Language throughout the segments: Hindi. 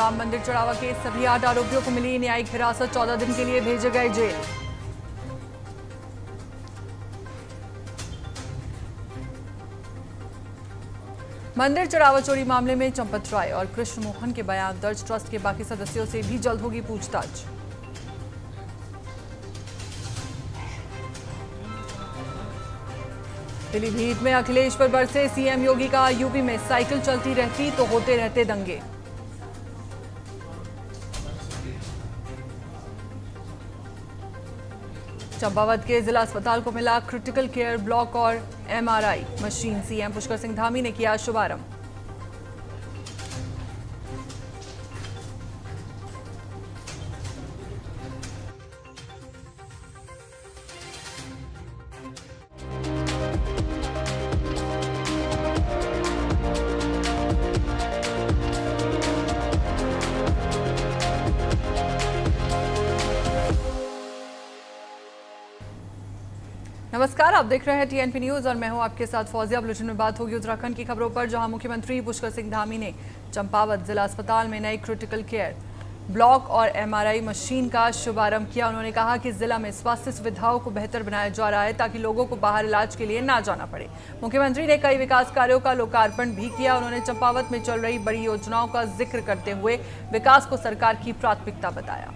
राम मंदिर चढ़ावा के सभी 8 आरोपियों को मिली न्यायिक हिरासत, 14 दिन के लिए भेजे गए जेल। मंदिर चढ़ावा चोरी मामले में चंपत राय और कृष्ण मोहन के बयान दर्ज, ट्रस्ट के बाकी सदस्यों से भी जल्द होगी पूछताछ। पीलीभीत में अखिलेश पर बरसे सीएम योगी का, यूपी में साइकिल चलती रहती तो होते रहते दंगे। चंपावत के जिला अस्पताल को मिला क्रिटिकल केयर ब्लॉक और MRI machine, CM Pushkar Singh Dhami ने किया शुभारंभ। नमस्कार, आप देख रहे हैं टीएनपी न्यूज और मैं हूं आपके साथ फौजिया। बुलेटिन में बात होगी उत्तराखंड की खबरों पर, जहां मुख्यमंत्री पुष्कर सिंह धामी ने चंपावत जिला अस्पताल में नई क्रिटिकल केयर ब्लॉक और एमआरआई मशीन का शुभारंभ किया। उन्होंने कहा कि जिला में स्वास्थ्य सुविधाओं को बेहतर बनाया जा रहा है ताकि लोगों को बाहर इलाज के लिए ना जाना पड़े। मुख्यमंत्री ने कई विकास कार्यों का लोकार्पण भी किया। उन्होंने चंपावत में चल रही बड़ी योजनाओं का जिक्र करते हुए विकास को सरकार की प्राथमिकता बताया।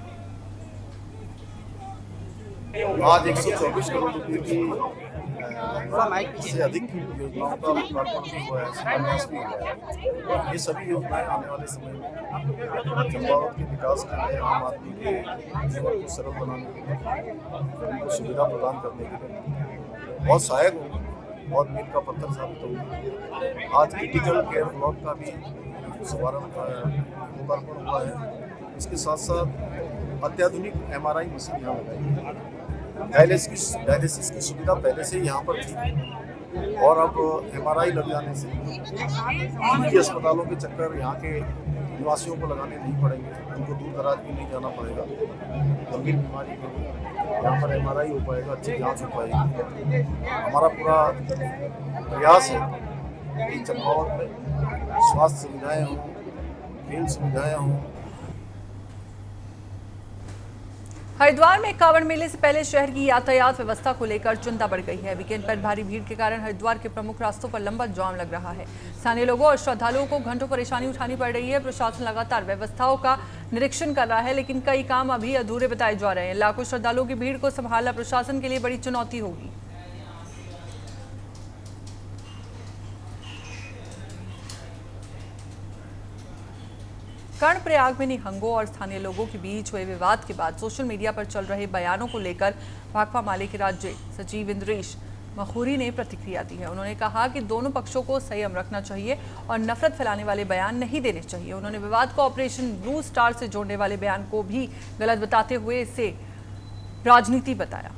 आज 124 करोड़ रुपए की से अधिक योजनाओं का लोकार्पण हुआ है, शिलान्यास भी हुआ है। ये सभी योजनाएं आने वाले समय में चंपावत के विकास के लिए, आम आदमी के जीवन को सरल बनाने के लिए, उनको सुविधा प्रदान करने के लिए बहुत सहायक होगी, बहुत मील का पत्थर साबित होगी। आज क्रिटिकल केयर ब्लॉक का भी शुभारंभ लोकार्पण हुआ है। इसके साथ साथ अत्याधुनिक एमआरआई मशीन यहाँ लगाई है। डायलिसिस की सुविधा पहले से यहाँ पर थी और अब एमआरआई लग जाने से उनके अस्पतालों के चक्कर यहाँ के निवासियों को लगाने नहीं पड़ेंगे, उनको दूर दराज भी नहीं जाना पड़ेगा। गंभीर बीमारी में यहाँ पर एमआरआई हो पाएगा, अच्छी जांच हो पाएगी। हमारा पूरा प्रयास है कि चंपावत में स्वास्थ्य सुविधाएँ हों, खेल सुविधाएँ हों। हरिद्वार में कांवड़ मेले से पहले शहर की यातायात व्यवस्था को लेकर चिंता बढ़ गई है। वीकेंड पर भारी भीड़ के कारण हरिद्वार के प्रमुख रास्तों पर लंबा जाम लग रहा है। स्थानीय लोगों और श्रद्धालुओं को घंटों परेशानी उठानी पड़ रही है। प्रशासन लगातार व्यवस्थाओं का निरीक्षण कर रहा है, लेकिन कई काम अभी अधूरे बताए जा रहे हैं। लाखों श्रद्धालुओं की भीड़ को संभालना प्रशासन के लिए बड़ी चुनौती होगी। कर्णप्रयाग में निहंगों और स्थानीय लोगों के बीच हुए विवाद के बाद सोशल मीडिया पर चल रहे बयानों को लेकर भाकपा माले के राज्य सचिव इंद्रेश मखूरी ने प्रतिक्रिया दी है। उन्होंने कहा कि दोनों पक्षों को संयम रखना चाहिए और नफरत फैलाने वाले बयान नहीं देने चाहिए। उन्होंने विवाद को ऑपरेशन ब्लू स्टार से जोड़ने वाले बयान को भी गलत बताते हुए इसे राजनीति बताया।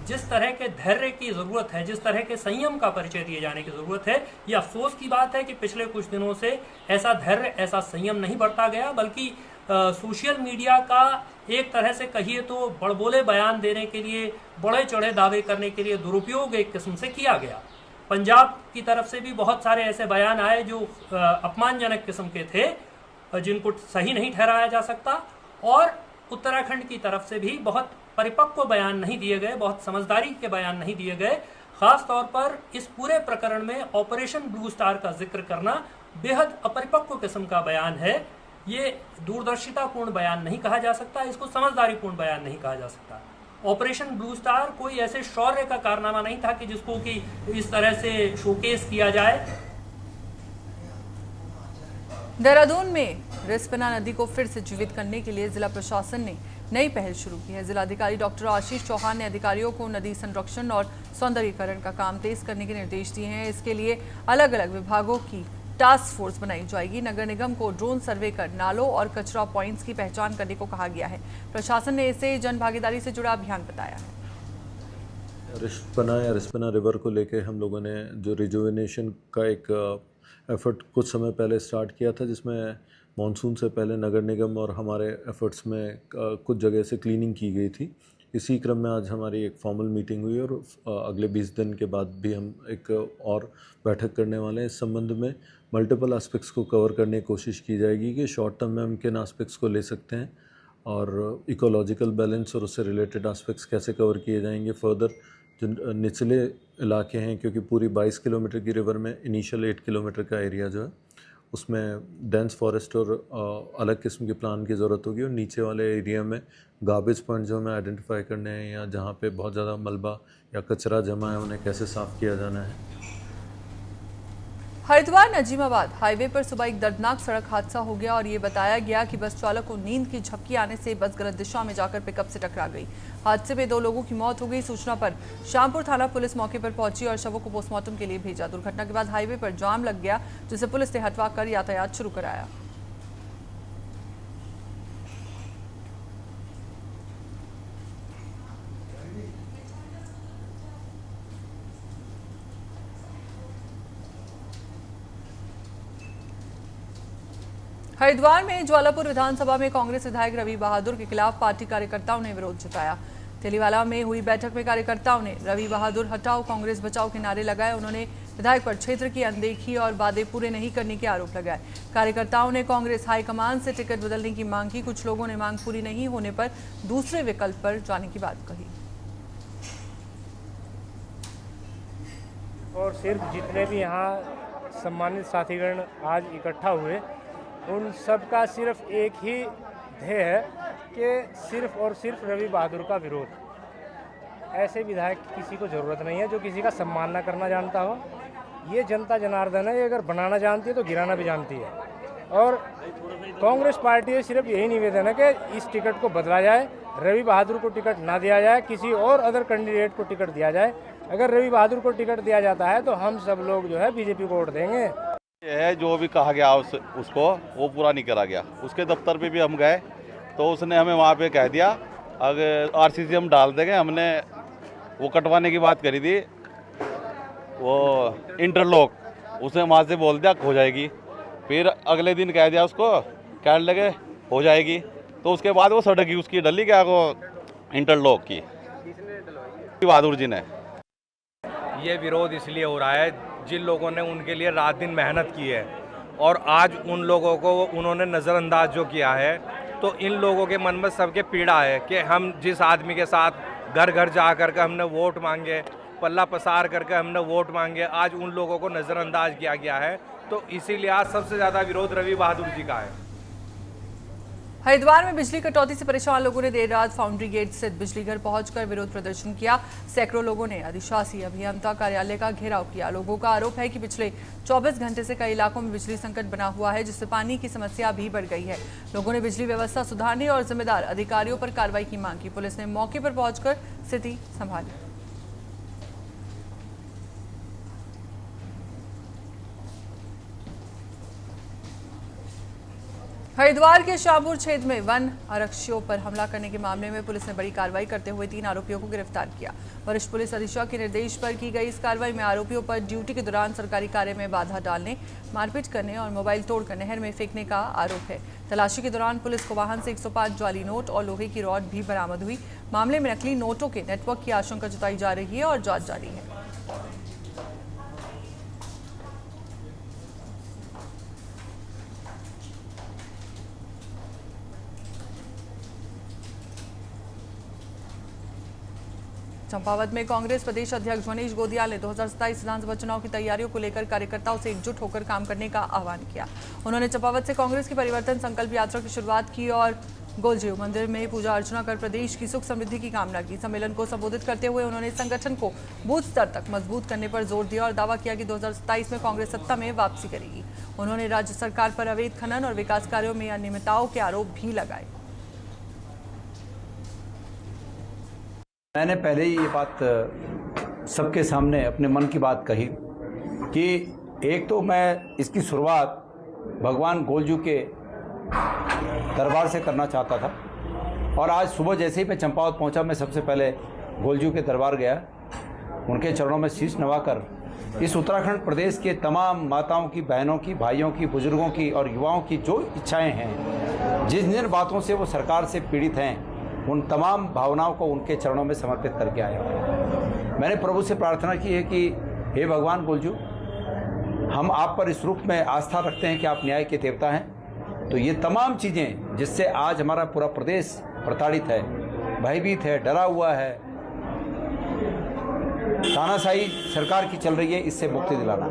जिस तरह के धैर्य की जरूरत है, जिस तरह के संयम का परिचय दिए जाने की जरूरत है, यह अफसोस की बात है कि पिछले कुछ दिनों से ऐसा धैर्य, ऐसा संयम नहीं बरता गया, बल्कि सोशल मीडिया का एक तरह से कहिए तो बड़बोले बयान देने के लिए, बड़े चढ़े दावे करने के लिए दुरुपयोग एक किस्म से किया गया। पंजाब की तरफ से भी बहुत सारे ऐसे बयान आए जो अपमानजनक किस्म के थे, जिनको सही नहीं ठहराया जा सकता, और उत्तराखंड की तरफ से भी बहुत परिपक्व बयान नहीं दिए गए, बहुत समझदारी के बयान नहीं दिए गए। खास तौर पर इस पूरे प्रकरण में ऑपरेशन ब्लू स्टार का जिक्र करना बेहद अपरिपक्व किस्म का बयान है। ये दूरदर्शितापूर्ण बयान नहीं कहा जा सकता, इसको समझदारीपूर्ण बयान नहीं कहा जा सकता। ऑपरेशन ब्लू स्टार कोई ऐसे शौर्य का कारनामा नहीं था कि जिसको कि इस तरह से शोकेस किया जाए। देहरादून में रिस्पना नदी को फिर से जीवित करने के लिए जिला प्रशासन ने नई पहल शुरू की है। जिलाधिकारी डॉक्टर आशीष चौहान ने अधिकारियों को नदी संरक्षण और सौंदर्यीकरण का काम तेज करने के निर्देश दिए हैं। इसके लिए अलग अलग विभागों की टास्क फोर्स बनाई जाएगी। नगर निगम को ड्रोन सर्वे कर नालों और कचरा पॉइंट्स की पहचान करने को कहा गया है। प्रशासन ने इसे जन भागीदारी से जुड़ा अभियान बताया है। रिस्पना या रिस्पना रिवर को लेके हम लोगों ने जो रिजुविनेशन का एक एफर्ट कुछ समय पहले स्टार्ट किया था, जिसमें मॉनसून से पहले नगर निगम और हमारे एफर्ट्स में कुछ जगह से क्लीनिंग की गई थी। इसी क्रम में आज हमारी एक फॉर्मल मीटिंग हुई और अगले 20 दिन के बाद भी हम एक और बैठक करने वाले हैं। इस संबंध में मल्टीपल एस्पेक्ट्स को कवर करने की कोशिश की जाएगी कि शॉर्ट टर्म में हम किन एस्पेक्ट्स को ले सकते हैं और इकोलॉजिकल बैलेंस और उससे रिलेटेड एस्पेक्ट्स कैसे कवर किए जाएंगे। फर्दर जो निचले इलाके हैं, क्योंकि पूरी 22 किलोमीटर की रिवर में इनिशियल 8 किलोमीटर का एरिया जो है उसमें डेंस फॉरेस्ट और अलग किस्म के प्लान की ज़रूरत होगी, और नीचे वाले एरिया में गार्बेज पॉइंट जो हमें आइडेंटिफाई करने हैं या जहाँ पे बहुत ज़्यादा मलबा या कचरा जमा है उन्हें कैसे साफ़ किया जाना है। हरिद्वार नजीमाबाद हाईवे पर सुबह एक दर्दनाक सड़क हादसा हो गया और ये बताया गया कि बस चालक को नींद की झपकी आने से बस गलत दिशा में जाकर पिकअप से टकरा गई। हादसे में 2 लोगों की मौत हो गई। सूचना पर श्यामपुर थाना पुलिस मौके पर पहुंची और शवों को पोस्टमार्टम के लिए भेजा। दुर्घटना के बाद हाईवे पर जाम लग गया, जिसे पुलिस ने हटवाकर यातायात शुरू कराया। हरिद्वार में ज्वालापुर विधानसभा में कांग्रेस विधायक रवि बहादुर के खिलाफ पार्टी कार्यकर्ताओं ने विरोध जताया। तेलीवाला में हुई बैठक में कार्यकर्ताओं ने रवि बहादुर हटाओ कांग्रेस बचाओ के नारे लगाए। उन्होंने विधायक पर क्षेत्र की अनदेखी और वादे पूरे नहीं करने के आरोप लगाए। कार्यकर्ताओं ने कांग्रेस हाईकमान से टिकट बदलने की मांग की। कुछ लोगों ने मांग पूरी नहीं होने पर दूसरे विकल्प पर जाने की बात कही। और सिर्फ जितने भी यहाँ सम्मानित साथीगण आज इकट्ठा हुए, उन सब का सिर्फ एक ही ध्येय है कि सिर्फ और सिर्फ रवि बहादुर का विरोध। ऐसे विधायक की किसी को ज़रूरत नहीं है जो किसी का सम्मान न करना जानता हो। ये जनता जनार्दन है, ये अगर बनाना जानती है तो गिराना भी जानती है। और कांग्रेस पार्टी से सिर्फ यही निवेदन है कि इस टिकट को बदला जाए, रवि बहादुर को टिकट ना दिया जाए, किसी और अदर कैंडिडेट को टिकट दिया जाए। अगर रवि बहादुर को टिकट दिया जाता है तो हम सब लोग जो है बीजेपी को वोट देंगे। है जो भी कहा गया उसको वो पूरा नहीं करा गया। उसके दफ्तर पे भी हम गए तो उसने हमें वहाँ पे कह दिया अगर आरसीसी हम डाल देंगे। हमने वो कटवाने की बात करी थी, वो इंटरलॉक, उसने वहाँ से बोल दिया हो जाएगी। फिर अगले दिन कह दिया उसको, कहने लगे हो जाएगी। तो उसके बाद वो सड़क उसकी डली क्या वो इंटरलॉक की, बहादुर जी ने। ये विरोध इसलिए हो रहा है जिन लोगों ने उनके लिए रात दिन मेहनत की है और आज उन लोगों को उन्होंने नज़रअंदाज जो किया है, तो इन लोगों के मन में सबके पीड़ा है कि हम जिस आदमी के साथ घर घर जा करके हमने वोट मांगे, पल्ला पसार करके हमने वोट मांगे, आज उन लोगों को नज़रअंदाज किया गया है। तो इसीलिए आज सबसे ज़्यादा विरोध रवि बहादुर जी का है। हरिद्वार में बिजली कटौती से परेशान लोगों ने देर रात फाउंड्री गेट स्थित बिजली घर पहुंचकर विरोध प्रदर्शन किया। सैकड़ों लोगों ने अधिशासी अभियंता कार्यालय का घेराव किया। लोगों का आरोप है कि पिछले 24 घंटे से कई इलाकों में बिजली संकट बना हुआ है, जिससे पानी की समस्या भी बढ़ गई है। लोगों ने बिजली व्यवस्था सुधारने और जिम्मेदार अधिकारियों पर कार्रवाई की मांग की। पुलिस ने मौके पर पहुंचकर स्थिति संभाली। हरिद्वार के श्यामपुर क्षेत्र में वन आरक्षियों पर हमला करने के मामले में पुलिस ने बड़ी कार्रवाई करते हुए 3 आरोपियों को गिरफ्तार किया। वरिष्ठ पुलिस अधीक्षक के निर्देश पर की गई इस कार्रवाई में आरोपियों पर ड्यूटी के दौरान सरकारी कार्य में बाधा डालने, मारपीट करने और मोबाइल तोड़कर नहर में फेंकने का आरोप है। तलाशी के दौरान पुलिस को वाहन से 105 जाली नोट और लोहे की रॉड भी बरामद हुई। मामले में नकली नोटों के नेटवर्क की आशंका जताई जा रही है और जांच जारी है। चंपावत में कांग्रेस प्रदेश अध्यक्ष मनीष गोदियाल ने 2027 विधानसभा चुनाव की तैयारियों को लेकर कार्यकर्ताओं से एकजुट होकर काम करने का आह्वान किया। उन्होंने चंपावत से कांग्रेस की परिवर्तन संकल्प यात्रा की शुरुआत की और गोलजीव मंदिर में पूजा अर्चना कर प्रदेश की सुख समृद्धि की कामना की। सम्मेलन को संबोधित करते हुए उन्होंने संगठन को बूथ स्तर तक मजबूत करने पर जोर दिया और दावा किया कि 2027 में कांग्रेस सत्ता में वापसी करेगी। उन्होंने राज्य सरकार पर अवैध खनन और विकास कार्यों में अनियमितताओं के आरोप भी लगाए। मैंने पहले ही ये बात सबके सामने अपने मन की बात कही कि एक तो मैं इसकी शुरुआत भगवान गोलजू के दरबार से करना चाहता था और आज सुबह जैसे ही मैं चंपावत पहुंचा, मैं सबसे पहले गोलजू के दरबार गया, उनके चरणों में शीश नवाकर इस उत्तराखंड प्रदेश के तमाम माताओं की, बहनों की, भाइयों की, बुजुर्गों की और युवाओं की जो इच्छाएं हैं, जिन जिन बातों से वो सरकार से पीड़ित हैं, उन तमाम भावनाओं को उनके चरणों में समर्पित करके आया हूँ। मैंने प्रभु से प्रार्थना की है कि हे भगवान गोलजू, हम आप पर इस रूप में आस्था रखते हैं कि आप न्याय के देवता हैं। तो ये तमाम चीज़ें जिससे आज हमारा पूरा प्रदेश प्रताड़ित है, भयभीत है, डरा हुआ है, तानाशाही सरकार की चल रही है, इससे मुक्ति दिलाना।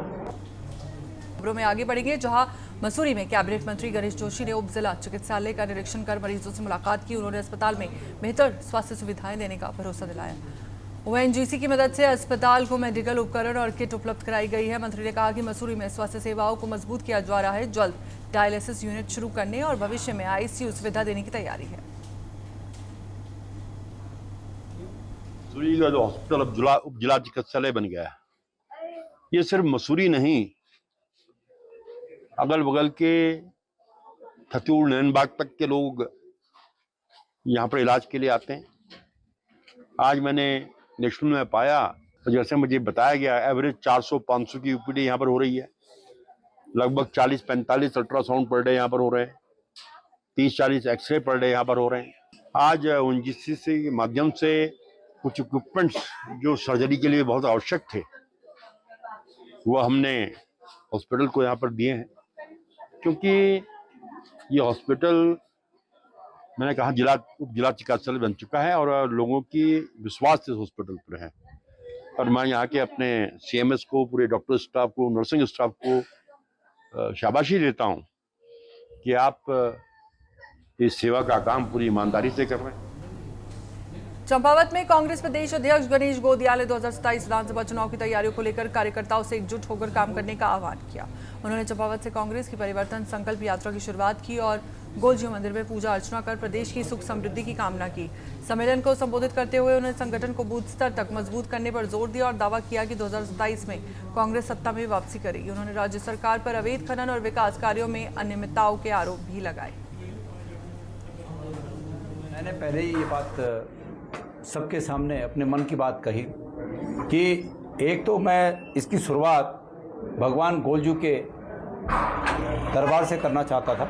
खबरों में आगे बढ़ेंगे, जहां मसूरी में कैबिनेट मंत्री गणेश जोशी ने उप जिला चिकित्सालय का निरीक्षण कर मरीजों से मुलाकात की। उन्होंने अस्पताल में बेहतर स्वास्थ्य सुविधाएं देने का भरोसा दिलाया। ओएनजीसी की मदद से अस्पताल को मेडिकल उपकरण और किट उपलब्ध कराई गई है। मंत्री ने कहा कि मसूरी में स्वास्थ्य सेवाओं को मजबूत किया जा रहा है। जल्द डायलिसिस यूनिट शुरू करने और भविष्य में आईसीयू सुविधा देने की तैयारी है। मसूरी का जो हॉस्पिटल अब उप जिला चिकित्सालय बन गया है, ये सिर्फ मसूरी नहीं, अगल बगल के थत्यूर नैनबाग तक के लोग यहाँ पर इलाज के लिए आते हैं। आज मैंने नेशनल में पाया, जैसे मुझे बताया गया, एवरेज 400-500 की यूपीडी यहाँ पर हो रही है। लगभग 40-45 अल्ट्रासाउंड पर डे यहाँ पर हो रहे हैं, 30-40 एक्सरे पर डे यहाँ पर हो रहे हैं। आज ओएनजीसी के माध्यम से कुछ इक्विपमेंट्स जो सर्जरी के लिए बहुत आवश्यक थे, वो हमने हॉस्पिटल को यहाँ पर दिए हैं, क्योंकि ये हॉस्पिटल, मैंने कहा, उप जिला चिकित्सालय बन चुका है और लोगों की विश्वास इस हॉस्पिटल पर है। और मैं यहाँ के अपने सीएमएस को, पूरे डॉक्टर स्टाफ को, नर्सिंग स्टाफ को शाबाशी देता हूँ कि आप इस सेवा का काम पूरी ईमानदारी से कर रहे हैं। चंपावत में कांग्रेस प्रदेश अध्यक्ष गणेश गोदिया ने 2027 विधानसभा चुनाव की तैयारियों को लेकर कार्यकर्ताओं से एकजुट होकर काम करने का आह्वान किया। उन्होंने चंपावत से कांग्रेस की परिवर्तन संकल्प यात्रा की शुरुआत की और गोलजू मंदिर में पूजा अर्चना कर प्रदेश की सुख समृद्धि की कामना की। सम्मेलन को संबोधित करते हुए उन्होंने संगठन को बूथ स्तर तक मजबूत करने पर जोर दिया और दावा किया कि 2027 में कांग्रेस सत्ता में वापसी करेगी। उन्होंने राज्य सरकार पर अवैध खनन और विकास कार्यों में अनियमितताओं के आरोप भी लगाए। मैंने पहले ही ये बात सबके सामने अपने मन की बात कही कि एक तो मैं इसकी शुरुआत भगवान गोलजू के दरबार से करना चाहता था।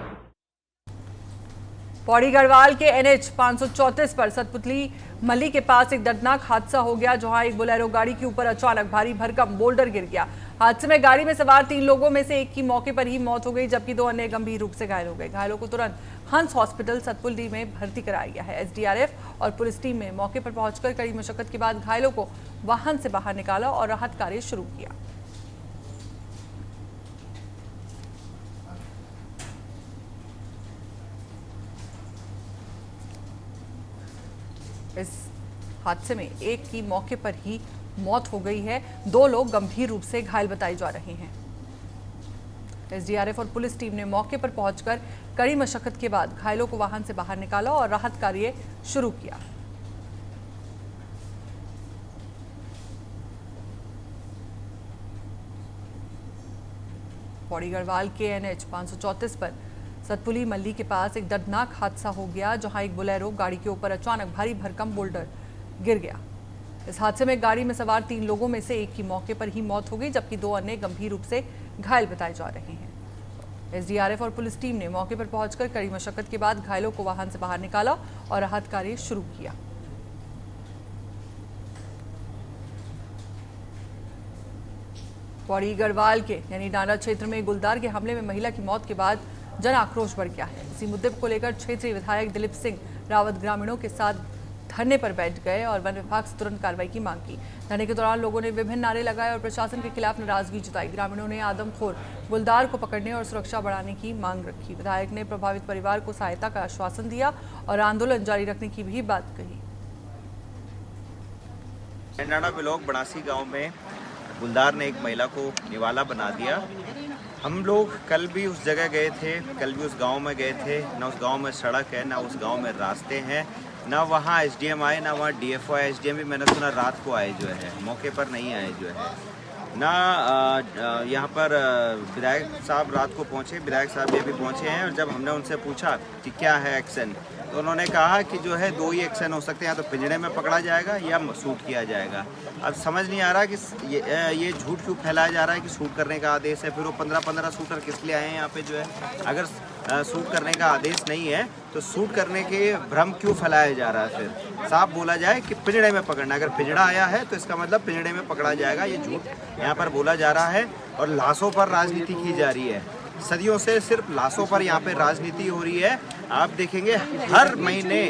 पौड़ी गढ़वाल के NH 534 पर सतपुतली मल्ली के पास एक दर्दनाक हादसा हो गया, जहां एक बोलेरो गाड़ी के ऊपर अचानक भारी भरकम बोल्डर गिर गया। हादसे में गाड़ी में सवार 3 लोगों में से एक की मौके पर ही मौत हो गई, जबकि 2 अन्य गंभीर रूप से घायल हो गए। घायलों को तुरंत हंस हॉस्पिटल सतपुली में भर्ती कराया गया है। SDRF और पुलिस टीम ने मौके पर पहुंचकर कड़ी मशक्कत के बाद घायलों को वाहन से बाहर निकाला और राहत कार्य शुरू किया। इस हादसे में एक की मौके पर ही मौत हो गई है, 2 लोग गंभीर रूप से घायल बताए जा रहे हैं। SDRF और पुलिस टीम ने मौके पर पहुंचकर कड़ी मशक्कत के बाद घायलों को वाहन से बाहर निकाला और राहत कार्य शुरू किया। पौड़ी गढ़वाल के NH 534 पर सतपुली मल्ली के पास एक दर्दनाक हादसा हो गया, जहां एक बोलेरो गाड़ी के ऊपर अचानक भारी भरकम बोल्डर गिर गया। इस हादसे में गाड़ी में सवार 3 लोगों में से एक की मौके पर ही मौत हो गई, जबकि 2 अन्य गंभीर रूप से घायल बताए जा रहे हैं। SDRF और पुलिस टीम ने मौके पर पहुंचकर कड़ी मशक्कत के बाद घायलों को वाहन से बाहर निकाला और राहत कार्य शुरू किया। पौड़ी गढ़वाल के यानी डांडा क्षेत्र में गुलदार के हमले में महिला की मौत के बाद जन आक्रोश बढ़ गया है। इसी मुद्दे को लेकर क्षेत्रीय विधायक दिलीप सिंह रावत ग्रामीणों के साथ धरने पर बैठ गए और वन विभाग से तुरंत कार्रवाई की मांग की। धरने के दौरान लोगों ने विभिन्न नारे लगाए और प्रशासन के खिलाफ नाराजगी जताई। ग्रामीणों ने आदमखोर गुलदार को पकड़ने और सुरक्षा बढ़ाने की मांग रखी। विधायक ने प्रभावित परिवार को सहायता का आश्वासन दिया और आंदोलन जारी रखने की भी बात कही। डांडा ब्लॉक बनासी गांव में गुलदार ने एक महिला को निवाला बना दिया। हम लोग कल भी उस जगह गए थे, कल भी उस गांव में गए थे। ना उस गांव में सड़क है, ना उस गांव में रास्ते हैं, ना वहाँ SDM आए, ना वहाँ DFO आए। SDM भी मैंने सुना रात को आए जो है, मौके पर नहीं आए जो है। ना यहाँ पर विधायक साहब रात को पहुँचे, विधायक साहब ये भी पहुँचे हैं। और जब हमने उनसे पूछा कि क्या है एक्शन, तो उन्होंने कहा कि जो है 2 ही एक्शन हो सकते हैं, या तो पिंजड़े में पकड़ा जाएगा या शूट किया जाएगा। अब समझ नहीं आ रहा कि ये झूठ क्यों फैलाया जा रहा है कि शूट करने का आदेश है। फिर वो 15-15 शूटर किस लिए आए हैं यहाँ पे जो है। अगर सूट करने का आदेश नहीं है, तो सूट करने के भ्रम क्यों फैलाया जा रहा है? फिर साफ बोला जाए कि पिंजड़े में पकड़ना, अगर पिंजड़ा आया है तो इसका मतलब पिंजड़े में पकड़ा जाएगा, ये झूठ यहाँ पर बोला जा रहा है। और लाशों पर राजनीति की जा रही है, सदियों से सिर्फ लाशों पर यहाँ पे राजनीति हो रही है। आप देखेंगे हर महीने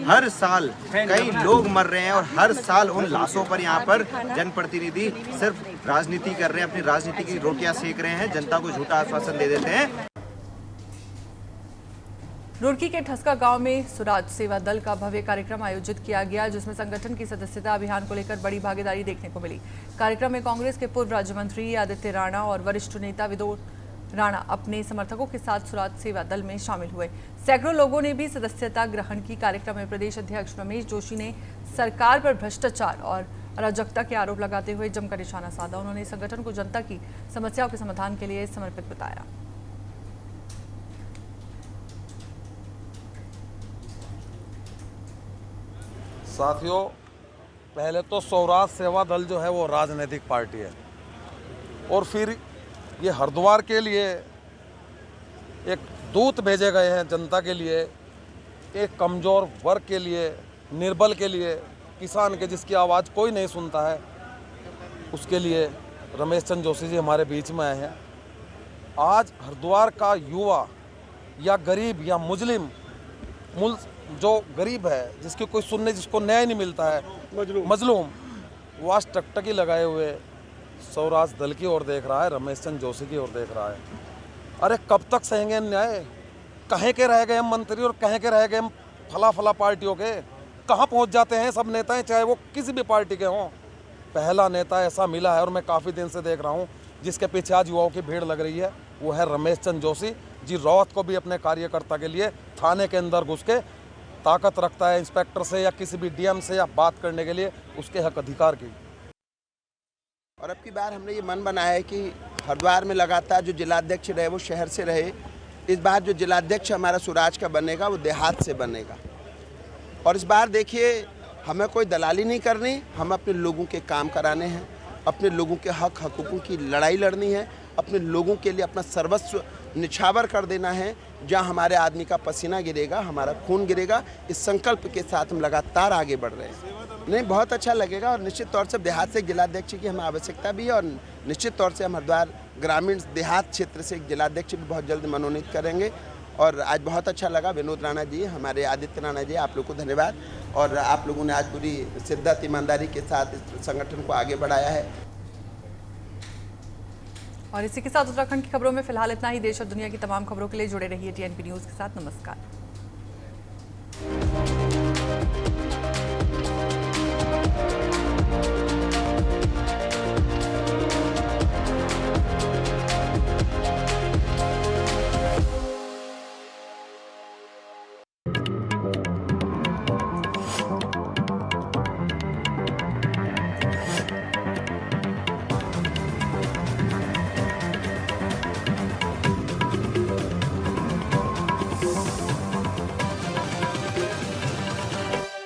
हर साल कई लोग मर रहे हैं और हर साल उन लाशों पर यहाँ पर जनप्रतिनिधि सिर्फ राजनीति कर रहे हैं, अपनी राजनीति की रोटियां सेक रहे हैं, जनता को झूठा आश्वासन दे देते हैं। रुड़की के ठसका गांव में स्वराज सेवा दल का भव्य कार्यक्रम आयोजित किया गया, जिसमें संगठन की सदस्यता अभियान को लेकर बड़ी भागीदारी देखने को मिली। कार्यक्रम में कांग्रेस के पूर्व राज्य मंत्री आदित्य राणा और वरिष्ठ नेता विनोद राणा अपने समर्थकों के साथ स्वराज सेवा दल में शामिल हुए। सैकड़ों लोगों ने भी सदस्यता ग्रहण की। कार्यक्रम में प्रदेश अध्यक्ष रमेश जोशी ने सरकार पर भ्रष्टाचार और अराजकता के आरोप लगाते हुए जमकर निशाना साधा। उन्होंने संगठन को जनता की समस्याओं के समाधान के लिए समर्पित बताया। साथियों, पहले तो स्वराज सेवा दल जो है वो राजनीतिक पार्टी है, और फिर ये हरिद्वार के लिए एक दूत भेजे गए हैं जनता के लिए, एक कमज़ोर वर्ग के लिए, निर्बल के लिए, किसान के जिसकी आवाज़ कोई नहीं सुनता है, उसके लिए रमेश चंद्र जोशी जी हमारे बीच में आए हैं। आज हरिद्वार का युवा या गरीब या मुस्लिम जो गरीब है, जिसकी कोई सुनने, जिसको न्याय नहीं मिलता है, मजलूम, वो आज टकटकी लगाए हुए स्वराज दल की ओर देख रहा है, रमेश चंद्र जोशी की ओर देख रहा है। अरे कब तक सहेंगे न्याय? कहीं के रह गए हम मंत्री और कहीं के रह गए हम फला पार्टियों के? कहाँ पहुँच जाते हैं सब नेता, चाहे वो किसी भी पार्टी के हों। पहला नेता ऐसा मिला है और मैं काफ़ी दिन से देख रहा हूँ जिसके पीछे आज युवाओं की भीड़ लग रही है, वो है रमेश चंद्र जोशी जी। रावत को भी अपने कार्यकर्ता के लिए थाने के अंदर घुस के ताकत रखता है, इंस्पेक्टर से या किसी भी डीएम से या बात करने के लिए उसके हक अधिकार की। और अब की बार हमने ये मन बनाया है कि हरिद्वार में लगातार जो जिलाध्यक्ष रहे वो शहर से रहे, इस बार जो जिलाध्यक्ष हमारा स्वराज का बनेगा वो देहात से बनेगा। और इस बार देखिए, हमें कोई दलाली नहीं करनी, हम अपने लोगों के काम कराने हैं, अपने लोगों के हक हकूक़ों की लड़ाई लड़नी है, अपने लोगों के लिए अपना सर्वस्व निछावर कर देना है। जहां हमारे आदमी का पसीना गिरेगा, हमारा खून गिरेगा, इस संकल्प के साथ हम लगातार आगे बढ़ रहे हैं। नहीं, बहुत अच्छा लगेगा और निश्चित तौर से देहात से एक जिलाध्यक्ष की हमें आवश्यकता भी है, और निश्चित तौर से हम हरिद्वार ग्रामीण देहात क्षेत्र से एक जिलाध्यक्ष भी बहुत जल्द मनोनीत करेंगे। और आज बहुत अच्छा लगा, विनोद राणा जी, हमारे आदित्य राणा जी, आप लोग को धन्यवाद। और आप लोगों ने आज पूरी शिद्दत ईमानदारी के साथ इस संगठन को आगे बढ़ाया है। और इसी के साथ उत्तराखंड की खबरों में फिलहाल इतना ही। देश और दुनिया की तमाम खबरों के लिए जुड़े रहिए टीएनपी न्यूज़ के साथ। नमस्कार।